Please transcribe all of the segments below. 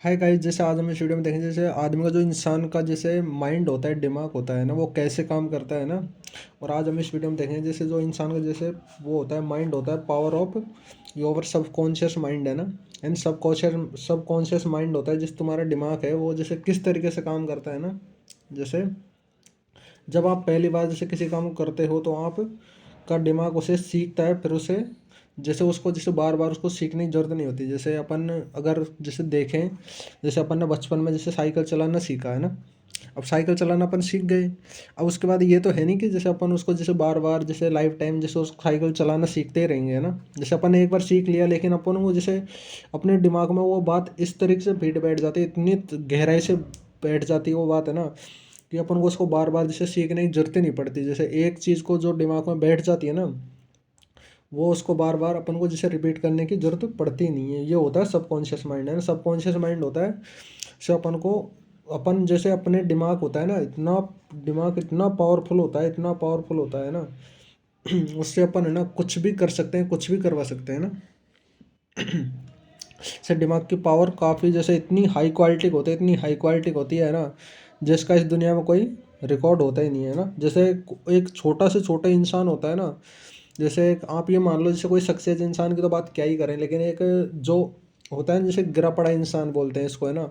Hi guys, जैसे आज हम इस वीडियो में देखेंगे जैसे आदमी का जो इंसान का जैसे माइंड होता है, दिमाग होता है ना, वो कैसे काम करता है ना। और आज हम इस वीडियो में देखेंगे जैसे जो इंसान का जैसे वो होता है, माइंड होता है, power of your subconscious mind है ना। एंड सबकॉन्शियस माइंड होता है जिस तुम्हारा दिमाग है वो जैसे किस तरीके से काम करता है ना। जैसे जब आप पहली बार जैसे किसी काम को करते हो तो आप का दिमाग उसे सीखता है, फिर उसे जैसे उसको जैसे बार बार उसको सीखने की जरूरत नहीं होती। जैसे अपन अगर जैसे देखें, जैसे अपन ने बचपन में जैसे साइकिल चलाना सीखा है ना। अब साइकिल चलाना अपन सीख गए। अब उसके बाद ये तो है नहीं कि जैसे अपन उसको जैसे बार बार जैसे लाइफ टाइम जैसे उस साइकिल चलाना सीखते ही रहेंगे, है ना। जैसे अपन ने एक बार सीख लिया, लेकिन अपन वो जैसे अपने दिमाग में वो बात इस तरीके से फिट बैठ जाती है, इतनी गहराई से बैठ जाती है वो बात, है ना, कि अपन को उसको बार बार जैसे सीखने की जरूरत ही नहीं पड़ती। जैसे एक चीज़ को जो दिमाग में बैठ जाती है ना, वो उसको बार बार अपन को जैसे रिपीट करने की जरूरत पड़ती नहीं है। ये होता है सबकॉन्शियस माइंड, है ना। सबकॉन्शियस माइंड होता है से अपन को अपन जैसे अपने दिमाग होता है ना, इतना दिमाग इतना पावरफुल होता है, इतना पावरफुल होता है ना। उससे अपन है ना कुछ भी कर सकते हैं, कुछ भी करवा सकते हैं ना। से दिमाग की पावर काफ़ी जैसे इतनी हाई क्वालिटी की होती है, इतनी हाई क्वालिटी की होती है ना, जिसका इस दुनिया में कोई रिकॉर्ड होता ही नहीं है ना। जैसे एक छोटा से छोटा इंसान होता है ना। जैसे एक आप ये मान लो, जैसे कोई सक्सेस इंसान की तो बात क्या ही करें, लेकिन एक जो होता है ना, जैसे गिरा पड़ा इंसान बोलते हैं इसको, है ना।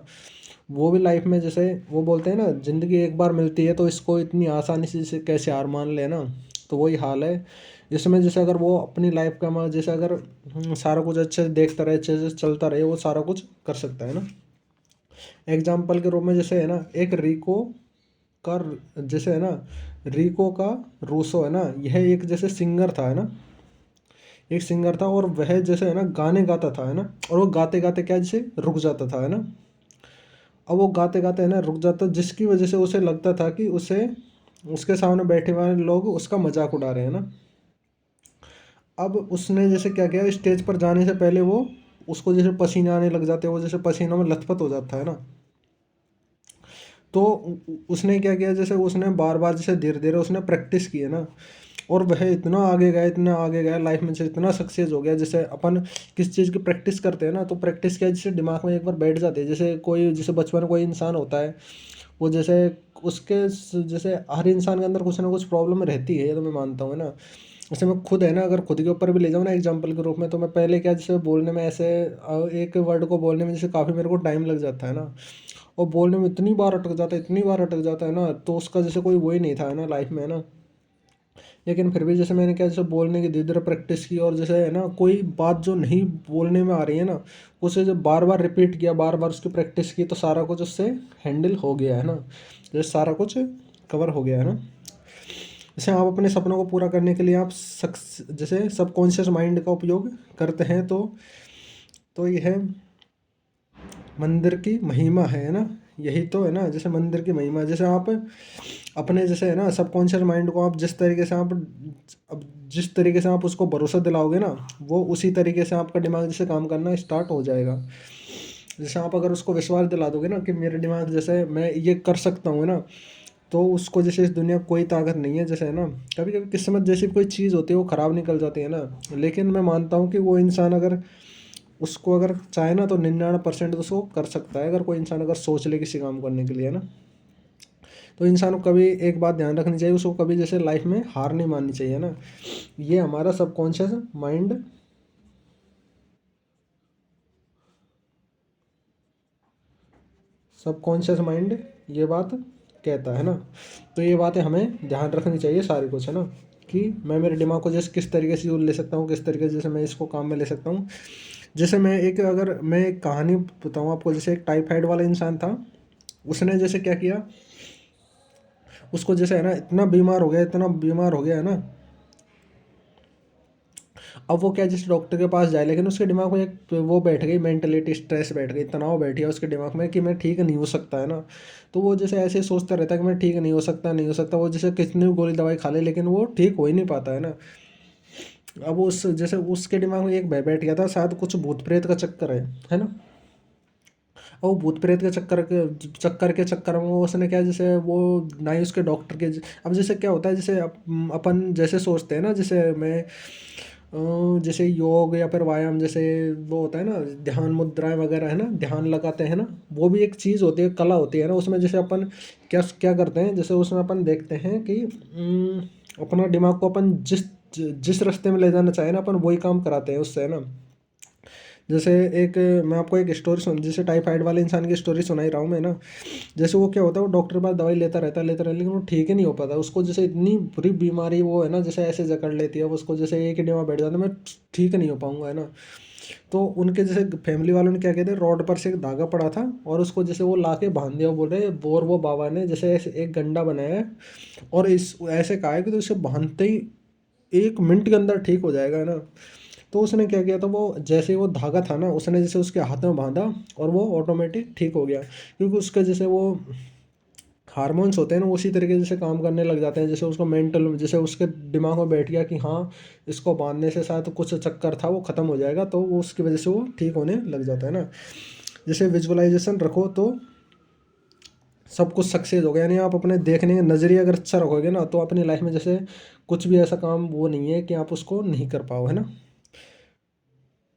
वो भी लाइफ में जैसे वो बोलते हैं ना, ज़िंदगी एक बार मिलती है तो इसको इतनी आसानी से जैसे कैसे हार मान लेना। तो वही हाल है इसमें। जैसे अगर वो अपनी लाइफ का जैसे अगर सारा कुछ अच्छे से देखता रहे, अच्छे से चलता रहे, वो सारा कुछ कर सकता है ना। एग्जाम्पल के रूप में जैसे है ना, एक रिको का जैसे है ना, रिको का रूसो है ना, यह एक जैसे सिंगर था, है ना। एक सिंगर था और वह जैसे है ना गाने गाता था, है ना। और वो गाते गाते क्या जैसे रुक जाता था, है ना। अब वो गाते गाते है ना रुक जाता, जिसकी वजह से उसे लगता था कि उसे उसके सामने बैठे हुए लोग उसका मजाक उड़ा रहे हैं ना। अब उसने जैसे क्या किया, स्टेज पर जाने से पहले वो उसको जैसे पसीने आने लग जाते हैं, वो जैसे पसीनों में लथपथ हो जाता है ना। तो उसने क्या किया, जैसे उसने बार बार जैसे धीरे धीरे उसने प्रैक्टिस की, है ना। और वह इतना आगे गया, इतना आगे गया लाइफ में से, इतना सक्सेस हो गया। जैसे अपन किस चीज़ की प्रैक्टिस करते हैं ना, तो प्रैक्टिस क्या है, जैसे दिमाग में एक बार बैठ जाती है। जैसे कोई जैसे बचपन में कोई इंसान होता है, वो जैसे उसके जैसे हर इंसान के अंदर कुछ ना कुछ प्रॉब्लम रहती है, ये तो मैं मानता हूँ, है ना। जैसे मैं खुद है ना, अगर खुद के ऊपर भी ले जाऊँ ना एग्जाम्पल के रूप में, तो मैं पहले क्या जैसे बोलने में ऐसे एक वर्ड को बोलने में जैसे काफ़ी मेरे को टाइम लग जाता है ना। और बोलने में इतनी बार अटक जाता है, इतनी बार अटक जाता है ना, तो उसका जैसे कोई वही नहीं था, है ना, लाइफ में, है ना। लेकिन फिर भी जैसे मैंने क्या जैसे बोलने की धीरे धीरे प्रैक्टिस की, और जैसे है ना कोई बात जो नहीं बोलने में आ रही है ना, उसे जब बार बार रिपीट किया, बार बार उसकी प्रैक्टिस की, तो सारा कुछ उससे हैंडल हो गया, है ना। जैसे सारा कुछ कवर हो गया, है ना। जैसे आप अपने सपनों को पूरा करने के लिए आप सक्स जैसे सबकॉन्शियस माइंड का उपयोग करते हैं, तो यह मंदिर की महिमा है ना। यही तो है ना, जैसे मंदिर की महिमा। जैसे आप अपने जैसे है ना सबकॉन्शियस माइंड को आप जिस तरीके से आप अब जिस तरीके से आप उसको भरोसा दिलाओगे ना, वो उसी तरीके से आपका दिमाग जैसे काम करना स्टार्ट हो जाएगा। जैसे आप अगर उसको विश्वास दिला दोगे ना कि मेरे दिमाग जैसे मैं ये कर सकता हूँ, है ना, तो उसको जैसे इस दुनिया में कोई ताकत नहीं है। जैसे है ना, कभी कभी किस्मत जैसी कोई चीज़ होती है वो ख़राब निकल जाती है ना। लेकिन मैं मानता हूँ कि वो इंसान अगर उसको अगर चाहे ना, तो 99% तो उसको कर सकता है, अगर कोई इंसान अगर सोच ले किसी काम करने के लिए, है ना। तो इंसान को कभी एक बात ध्यान रखनी चाहिए, उसको कभी जैसे लाइफ में हार नहीं माननी चाहिए ना। ये हमारा सबकॉन्शियस माइंड सबकॉन्शियस माइंड ये बात कहता है ना। तो ये बातें हमें ध्यान रखनी चाहिए सारी कुछ, है ना। कि मैं मेरे दिमाग को जैसे किस तरीके से यूज ले सकता हूँ, किस तरीके से जैसे मैं इसको काम में ले सकता हूँ। जैसे मैं एक कहानी बताऊँ आपको। जैसे एक टाइफाइड वाला इंसान था, उसने जैसे क्या किया, उसको जैसे है ना इतना बीमार हो गया, इतना बीमार हो गया, है ना। अब वो क्या जिस डॉक्टर के पास जाए, लेकिन उसके दिमाग में एक वो बैठ गई मेंटलिटी, स्ट्रेस बैठ गई, तनाव बैठ गया उसके दिमाग में कि मैं ठीक नहीं हो सकता, है ना। तो वो जैसे ऐसे ही सोचता रहता है कि मैं ठीक नहीं हो सकता, नहीं हो सकता। वो जैसे कितनी भी गोली दवाई खा ले, लेकिन वो ठीक हो ही नहीं पाता, है ना। अब उस जैसे उसके दिमाग में एक भय बैठ गया था, शायद कुछ भूत प्रेत का चक्कर है ना। और वो भूत प्रेत के चक्कर में वो उसने क्या जैसे वो ना ही उसके डॉक्टर के अब जैसे क्या होता है, जैसे अपन जैसे सोचते हैं ना, जैसे मैं जैसे योग या फिर व्यायाम, जैसे वो होता है ना ध्यान मुद्राएं वगैरह है ना, ध्यान लगाते हैं ना, वो भी एक चीज़ होती है, कला होती है ना उसमें। जैसे अपन क्या क्या करते हैं, जैसे उसमें अपन देखते हैं कि अपना दिमाग को अपन जिस जिस रास्ते में ले जाना चाहे ना, अपन वही काम कराते हैं उससे, है ना। जैसे एक मैं आपको एक स्टोरी सुन, जैसे टाइफाइड वाले इंसान की स्टोरी सुनाई रहा हूँ मैं ना। जैसे वो क्या होता है, वो डॉक्टर के पास दवाई लेता रहता है, लेकिन वो ठीक ही नहीं हो पाता उसको। जैसे इतनी बुरी बीमारी वो है ना, जैसे ऐसे जकड़ लेती है वो उसको, जैसे एक ही दिन में बैठ जाता है, मैं ठीक नहीं हो पाऊंगा, है ना। तो उनके जैसे फैमिली वालों ने क्या कहते हैं, रोड पर से एक धागा पड़ा था और उसको जैसे वो ला के बांध दिया। वो बोल रहे बोर वो बाबा ने जैसे ऐसे एक गंडा बनाया है और इस ऐसे कहा है कि तो इसे बांधते ही 1 मिनट के अंदर ठीक हो जाएगा, है ना। तो उसने क्या किया था, वो जैसे वो धागा था ना, उसने जैसे उसके हाथ में बांधा और वो ऑटोमेटिक ठीक हो गया, क्योंकि उसका जैसे वो हार्मोन्स होते हैं ना, उसी तरीके से काम करने लग जाते हैं। जैसे उसको मेंटल, जैसे उसके दिमाग में बैठ गया कि हाँ इसको बांधने से शायद कुछ चक्कर था वो ख़त्म हो जाएगा, तो वो उसकी वजह से वो ठीक होने लग जाता है ना। जैसे विजुअलाइजेशन रखो तो सब कुछ सक्सेस हो गया। यानी आप अपने देखने का नज़रिया अगर अच्छा रखोगे ना, तो अपनी लाइफ में जैसे कुछ भी ऐसा काम वो नहीं है कि आप उसको नहीं कर पाओ, है ना।